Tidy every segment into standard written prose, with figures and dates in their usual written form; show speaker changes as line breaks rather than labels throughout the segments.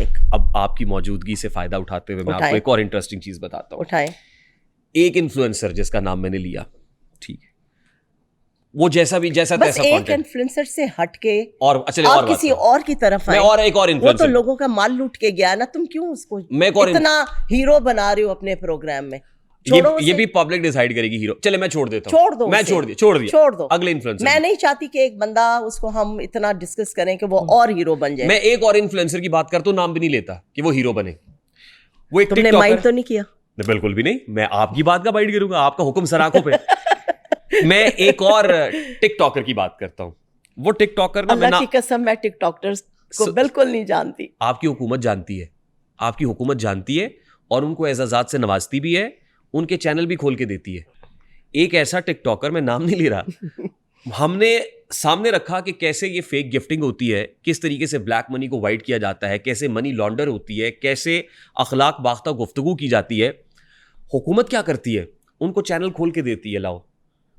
Topic.
اب آپ کی موجودگی سے فائدہ اٹھاتے ہوئے میں آپ کو ایک اور انٹرسٹنگ چیز بتاتا ہوں.
اٹھائیں.
ایک انفلوئنسر جس کا نام میں نے لیا, ٹھیک ہے, وہ جیسا تیسا
بس ایک انفلوئنسر سے ہٹ کے
اور
آپ کسی اور کی طرف آئے,
اور ایک اور
وہ
انفلوئنسر,
تو لوگوں کا مال لوٹ کے گیا نا, تم کیوں اس کو اتنا ہیرو بنا رہے ہو اپنے پروگرام میں؟
یہ بھی پبلک ڈیسائیڈ کرے گی ہیرو. چلے میں چھوڑ دیتا ہوں,
چھوڑ دو.
اگلے انفلوئنسر.
میں نہیں چاہتی کہ ایک بندہ اس کو ہم اتنا ڈسکس کریں کہ وہ اور ہیرو بن جائے.
میں ایک اور انفلوئنسر کی بات کرتا ہوں, نام بھی نہیں لیتا, کہ وہ ہیرو بنے. وہ ایک
تم نے مائنڈ تو نہیں کیا؟
بالکل بھی نہیں, میں آپ کی بات کا بائٹ کروں گا, آپ کا حکم سر آنکھوں پہ. میں ایک اور ٹک ٹاکر کی بات کرتا ہوں. وہ ٹک ٹاکر نا,
اللہ کی قسم میں ٹک ٹاکرز کو بالکل نہیں جانتی.
آپ کی حکومت جانتی ہے, آپ کی حکومت جانتی ہے, اور ان کو اعزازات سے نوازتی بھی ہے, ان کے چینل بھی کھول کے دیتی ہے. ایک ایسا ٹک ٹاکر, میں نام نہیں لے رہا, ہم نے سامنے رکھا کہ کیسے یہ فیک گفٹنگ ہوتی ہے, کس طریقے سے بلیک منی کو وائٹ کیا جاتا ہے, کیسے منی لانڈر ہوتی ہے, کیسے اخلاق باختہ گفتگو کی جاتی ہے. حکومت کیا کرتی ہے, ان کو چینل کھول کے دیتی ہے, لاؤ.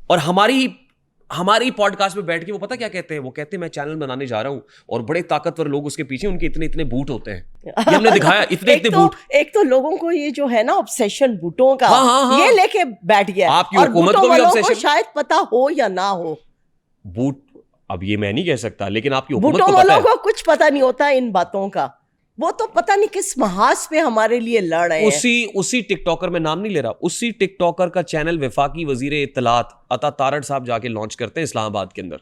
اور ہماری پوڈ کاسٹ پہ بیٹھ کے وہ پتہ کیا کہتے ہیں, وہ کہتے ہیں میں چینل بنانے جا رہا ہوں, اور بڑے طاقتور لوگ اس کے پیچھے, ان کے اتنے بوٹ ہوتے ہیں. یہ ہم نے دکھایا, اتنے بوٹ.
ایک تو لوگوں کو یہ جو ہے نا obsession بوٹوں کا, یہ لے کے بیٹھ گیا.
آپ کی حکومت کو بھی obsession,
شاید پتا ہو یا نہ ہو
بوٹ. اب یہ میں نہیں کہہ سکتا, لیکن آپ کی حکومت
بوٹوں والوں کو کچھ پتا نہیں ہوتا ان باتوں کا. وہ تو پتہ نہیں کس محاذ پہ ہمارے لیے لڑ رہے ہیں.
اسی ٹک ٹاکر, میں نام نہیں لے رہا, اسی ٹک ٹاکر کا چینل وفاقی وزیر اطلاعات عطا تارڑ صاحب جا کے لانچ کرتے ہیں اسلام آباد کے اندر.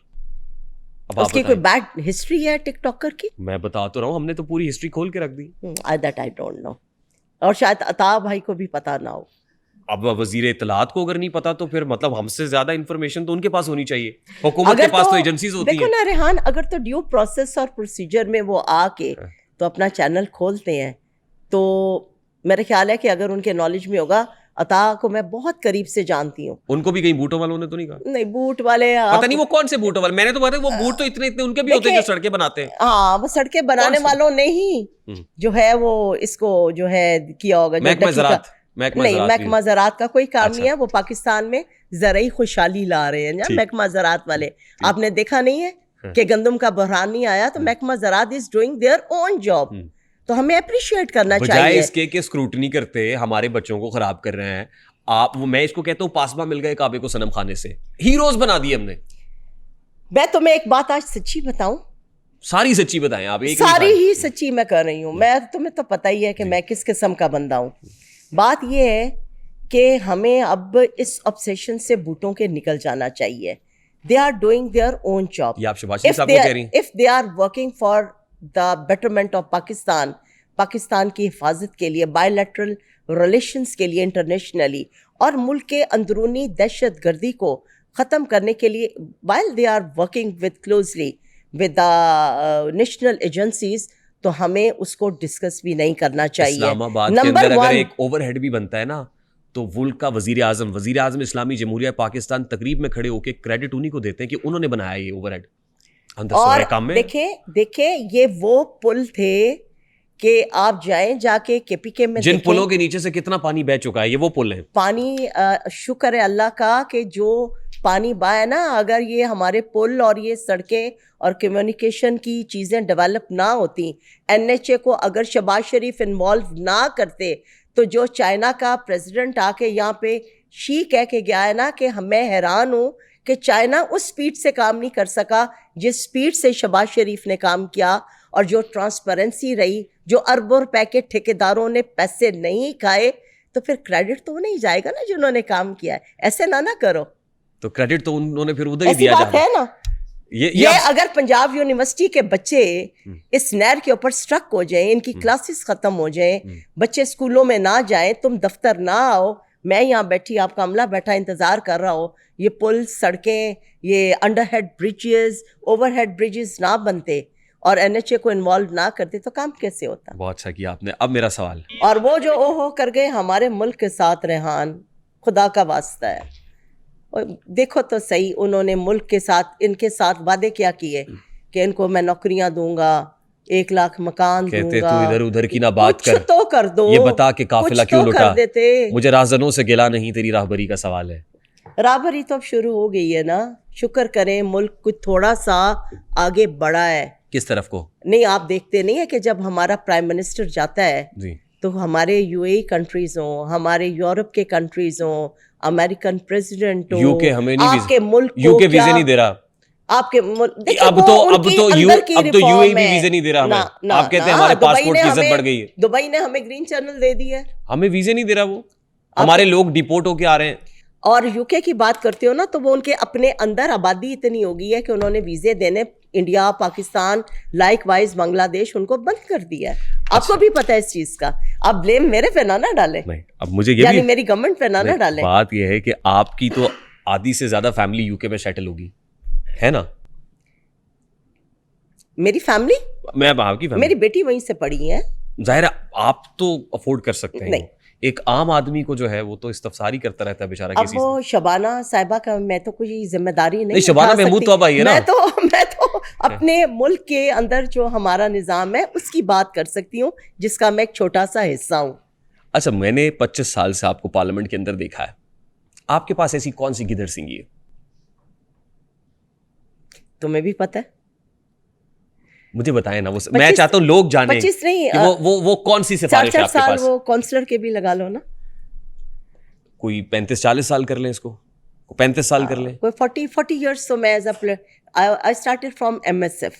اس کی کوئی بیڈ ہسٹری ہے ٹک ٹاکر کی؟
میں بتا تو رہا ہوں, ہم نے تو پوری ہسٹری کھول کے رکھ دی.
دیٹ آئی ڈونٹ نو, اور شاید عطا بھائی کو بھی پتا نہ ہو.
اب وزیر اطلاعات کو اگر نہیں پتا تو پھر مطلب ہم سے زیادہ انفارمیشن تو ان کے پاس ہونی چاہیے. حکومت کے پاس تو ایجنسیز ہوتی ہیں.
دیکھو نا ریحان, اگر تو ڈیو پروسیس اور پروسیجر میں وہ آ کے تو اپنا چینل کھولتے ہیں, تو میرا خیال ہے کہ اگر ان کے نالج میں ہوگا. عطا کو میں بہت قریب سے جانتی ہوں.
ان کو بھی کہیں بوٹوں والوں نے تو نہیں کہا؟
نہیں, بوٹ والے
پتہ نہیں وہ کون سے بوٹوں والے, میں نے تو پتا وہ بوٹ تو اتنے ان کے بھی ہوتے ہیں جو سڑکیں بناتے ہیں.
ہاں, وہ سڑکیں بنانے والوں نے ہی جو ہے وہ اس کو جو ہے کیا ہوگا. محکمہ زراعت کا کوئی کام نہیں ہے, وہ پاکستان میں زرعی خوشحالی لا رہے ہیں محکمہ زراعت والے. آپ نے دیکھا نہیں ہے کہ گندم کا بحران نہیں آیا, تو محکمہ زراعت is doing their own job. تو ہمیں اپریشیٹ کرنا چاہیے,
بجائے اس کے کہ اسکروٹنی کرتے ہمارے بچوں کو خراب کر رہے ہیں. آپ, میں اس کو کہتا ہوں پاسباں مل گئے کعبے کو صنم خانے سے, ہیروز بنا دیے ہم نے.
میں تمہیں ایک بات آج سچی بتاؤں,
ساری سچی بتائیں آپ,
ساری ہی سچی میں کر رہی ہوں. میں تمہیں تو پتہ ہی ہے کہ میں کس قسم کا بندہ ہوں. بات یہ ہے کہ ہمیں اب اس obsession سے بوٹوں کے نکل جانا چاہیے. They are doing their own job.
یہ آپ شباز شریف صاحب کو کہہ رہی ہیں.
If they are working for the betterment of Pakistan, Pakistan کی حفاظت کے لیے, bilateral relations کے لیے انٹرنیشنلی, اور ملک کے اندرونی دہشت گردی کو ختم کرنے کے لیے, while they are working closely with the national agencies, تو ہمیں اس کو ڈسکس بھی نہیں کرنا چاہیے.
اسلام آباد کے اندر اگر ایک اوور ہیڈ بھی بنتا ہے نا, تو ملک کا وزیر اعظم اسلامی جمہوریہ پاکستان تقریب میں کھڑے ہو کے کریڈٹ انہی کو دیتے ہیں کہ انہوں نے بنایا یہ اوور ہیڈ.
اور دیکھیں یہ وہ پل تھے کہ آپ جائیں جا کے کے پی کے میں,
جن پلوں کے نیچے سے کتنا پانی بہ چکا ہے, یہ وہ پل ہیں.
پانی, شکر ہے اللہ کا کہ جو پانی بہا نا, اگر یہ ہمارے پل اور یہ سڑکیں اور کمیونیکیشن کی چیزیں ڈیولپ نہ ہوتی, این ایچ اے کو اگر شہباز شریف انوالو نہ کرتے, تو جو چائنا کا پریزیڈنٹ آ کے یہاں پہ شی کہہ کے گیا ہے نا, کہ میں حیران ہوں کہ چائنا اس سپیڈ سے کام نہیں کر سکا جس سپیڈ سے شہباز شریف نے کام کیا, اور جو ٹرانسپیرنسی رہی, جو اربوں روپے کے ٹھیکیداروں نے پیسے نہیں کھائے, تو پھر کریڈٹ تو نہیں جائے گا نا جنہوں نے کام کیا ہے. ایسے نہ کرو,
تو کریڈٹ تو انہوں نے پھر ادھر ہی دیا
جاتا ہے نا. یہ اگر پنجاب یونیورسٹی کے بچے اس نہر کے اوپر سٹرک ہو جائیں, ان کی کلاسز ختم ہو جائیں, بچے اسکولوں میں نہ جائیں, تم دفتر نہ آؤ, میں یہاں بیٹھی, آپ کا عملہ بیٹھا انتظار کر رہا ہو, یہ پل, سڑکیں, یہ under head bridges, overhead bridges نہ بنتے اور این ایچ اے کو انوالو نہ کرتے, تو کام کیسے ہوتا؟
بہت اچھا کیا آپ نے. اب میرا سوال,
اور وہ جو اوہو کر گئے ہمارے ملک کے ساتھ, ریحان خدا کا واسطہ ہے, دیکھو تو صحیح, انہوں نے ملک کے ساتھ, ان کے ساتھ وعدے کیا کیے کہ ان کو میں نوکریاں دوں گا, 1 لاکھ مکان دوں گا.
کہتے تو ادھر ادھر کی نہ بات
کر, تو کر دو,
یہ بتا کہ قافلہ کیوں لٹا,
دیتے.
مجھے راہزنوں سے گلا نہیں, تیری راہبری کا سوال ہے.
راہبری تو اب شروع ہو گئی ہے نا, شکر کریں ملک کچھ تھوڑا سا آگے بڑھا ہے.
کس طرف کو؟
نہیں آپ دیکھتے نہیں ہے کہ جب ہمارا پرائم منسٹر جاتا ہے
جی
تو ہمارے یو اے کنٹریز ہوں, ہمارے یورپ کے کنٹریز ہوں, امریکن پریزیڈنٹ
یو کے
ہو,
ہمیں نہیں
آپ کے ملک
یو
کو
کے
کیا
ویزے نہیں دے رہا.
آپ کے ملک
اب تو یو اے بھی ویزے نہیں دے رہا ہمیں. آپ کہتے ہیں ہمارے پاسپورٹ کی عزت بڑھ گئی ہے.
دبئی نے ہمیں گرین چینل دے دی ہے,
ہمیں ویزے نہیں دے رہا وہ. ہمارے لوگ ڈیپورٹ ہو کے آ رہے ہیں.
اور یو کے کی بات کرتے ہو نا تو وہ ان کے اپنے اندر آبادی اتنی ہو گئی ہے کہ انہوں نے ویزے دینے انڈیا, پاکستان, لائک وائز بنگلہ دیش ان کو بند کر دیا ہے. آپ کو بھی پتہ ہے اس چیز کا. آپ بلیم میرے پہ نہ ڈالیں,
نہیں اب مجھے یہ
یعنی میری گورنمنٹ پہ نہ ڈالیں.
بات یہ ہے کہ آپ کی تو آدھی سے زیادہ فیملی یو کے میں سیٹل ہوگی ہے نا.
میری فیملی,
میں آپ کی
میری بیٹی وہیں سے پڑھی ہے.
ظاہر ہے آپ تو افورڈ کر سکتے ہیں.
نہیں,
ایک عام آدمی کو جو ہے وہ تو استفساری کرتا رہتا ہے بیچارہ کسی سے.
اب وہ شبانہ صاحبہ کا میں تو کوئی ذمہ داری نہیں
شبانہ محمود تو اب آئی ہے نا.
میں تو اپنے ملک کے اندر جو ہمارا نظام ہے اس کی بات کر سکتی ہوں جس کا میں ایک چھوٹا سا حصہ ہوں.
اچھا میں نے 25 سال سے آپ کو پارلیمنٹ کے اندر دیکھا ہے, آپ کے پاس ایسی کون سی گدڑ سنگھی ہے؟
تمہیں بھی پتہ ہے,
مجھے بتائیں نا. وہ میں چاہتا ہوں لوگ جانیں
25 نہیں,
وہ کون سی سفارش ہے آپ کے
سال
پاس.
وہ کونسلر کے بھی لگا لو نا.
کوئی 35-40 سال کر لیں اس کو, 35 سال کر لیں.
کوئی 40 ایئرس. تو میں I started from MSF,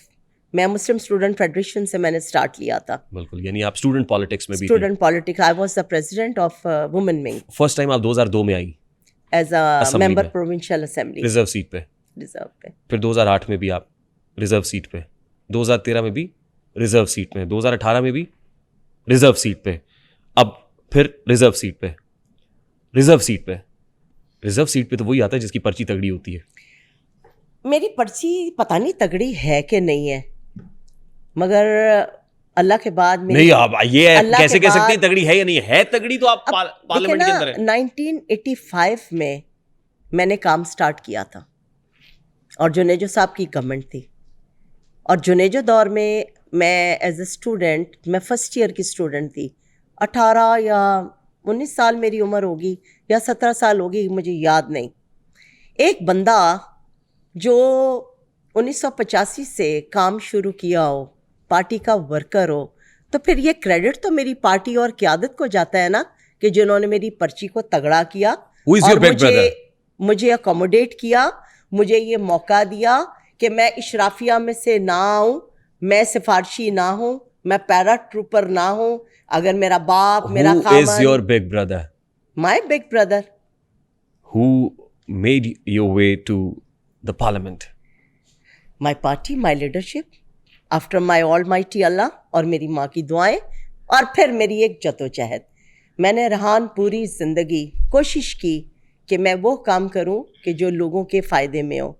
میں مسلم اسٹوڈنٹ فیڈریشن سے میں نے اسٹارٹ لیا تھا.
بالکل, یعنی آپ اسٹوڈنٹ پالیٹکس میں بھی تھے.
Student politics, I was the president of woman wing.
First time آپ 2002 میں I
is a member provincial assembly,
reserve seat پہ. پھر 2008 میں بھی آپ ریزرو سیٹ پہ, 2013 میں بھی ریزرو سیٹ پہ, 2018 میں بھی ریزرو سیٹ پہ, اب پھر ریزرو سیٹ پہ. ریزرو سیٹ پہ, ریزرو سیٹ پہ تو وہی آتا ہے جس کی پرچی تگڑی ہوتی ہے.
میری پرچی پتہ نہیں تگڑی ہے کہ نہیں ہے, مگر اللہ کے بعد
نہیں آپ یہ کیسے کہہ سکتے ہیں تگڑی ہے یا نہیں ہے. تگڑی تو آپ پارلیمنٹ کے اندر ہے.
1985 میں نے کام سٹارٹ کیا تھا اور جنیجو صاحب کی گورنمنٹ تھی, اور جنیجو دور میں ایز اے اسٹوڈنٹ, میں فرسٹ ایئر کی اسٹوڈنٹ تھی. 18 یا 19 سال میری عمر ہوگی یا 17 سال ہوگی, مجھے یاد نہیں. ایک بندہ جو 1985 سے کام شروع کیا ہو, پارٹی کا ورکر ہو, تو پھر یہ کریڈٹ تو میری پارٹی اور قیادت کو جاتا ہے نا, کہ جنہوں نے میری پرچی کو تگڑا کیا اور مجھے اکوموڈیٹ کیا, مجھے یہ موقع دیا کہ میں اشرافیہ میں سے نہ آؤں, میں سفارشی نہ ہوں, میں پیرا ٹروپر نہ ہوں. اگر میرا باپ, میرا خامن.
Who is your big brother?
My big brother.
Who made your way to the parliament?
My party, my leadership, after my almighty Allah, اور میری ماں کی دعائیں, اور پھر میری ایک جدوجہد. میں نے رہان پوری زندگی کوشش کی کہ میں وہ کام کروں کہ جو لوگوں کے فائدے میں ہو.